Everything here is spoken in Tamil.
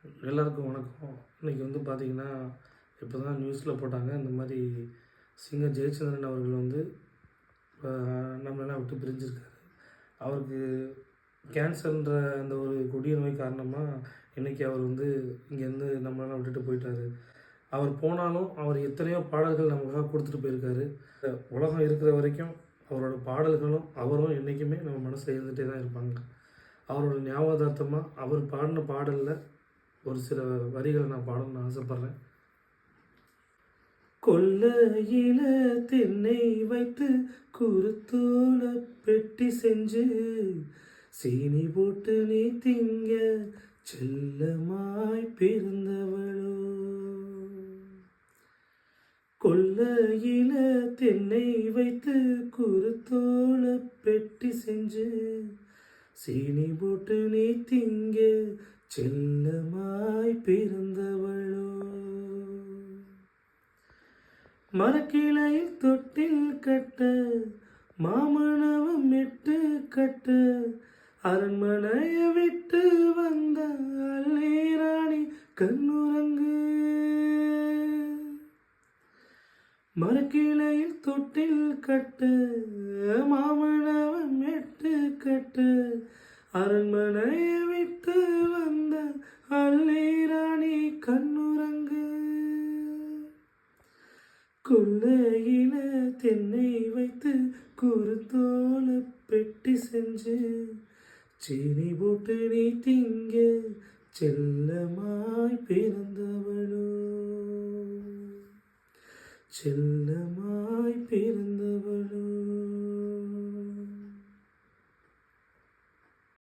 எல்லாருக்கும் வணக்கம். இன்றைக்கி வந்து பார்த்திங்கன்னா, இப்போ தான் நியூஸில் போட்டாங்க. இந்த மாதிரி சிங்கர் ஜெயச்சந்திரன் அவர்கள் வந்து நம்மளெல்லாம் விட்டு பிரிஞ்சிருக்காரு. அவருக்கு கேன்சர்ன்ற அந்த ஒரு கொடிய நோய் காரணமாக இன்றைக்கி அவர் வந்து இங்கேருந்து நம்மளெல்லாம் விட்டுட்டு போயிட்டார். அவர் போனாலும் அவர் எத்தனையோ பாடல்கள் நமக்காக கொடுத்துட்டு போயிருக்காரு. உலகம் இருக்கிற வரைக்கும் அவரோட பாடல்களும் அவரும் என்றைக்குமே நம்ம மனசில் இருந்துகிட்டே தான் இருப்பாங்க. அவரோட ஞாபகார்த்தமாக அவர் பாடின பாடலில் ஒரு சில வரிகளை நான் பாடணும்னு ஆசைப்பட்றேன். கொல்லையில தென்னை வைத்து குருத்தோல பெட்டி செஞ்சு சீனி போட்டு நீ திங்க செல்லமாய் பிறந்தவளோ. கொல்லையில தென்னை வைத்து குருத்தோல பெட்டி செஞ்சு சீனி போட்டு நீ திங்க செல்லமாய் பிறந்தவளோ. மரக்கிளையில் தொட்டில் கட்ட மாமனவம் மெட்டு கட்ட அரண்மனைய விட்டு வந்த அல்லேராணி கண்ணுறங்கு. மரக்கிளையில் தொட்டில் கட்ட மாமனவம் மெட்டு கட்ட அரண்மனைய விட்டு வந்த அல்லேராணி கண்ணுறங்கு. கொல்லையில தென்னை வைத்து குருத்தோல பெட்டி செஞ்சு சீனி போட்டு நீ திங்க செல்லமாய் பிறந்தவளோ. செல்லமாய் பிறந்தவளோ.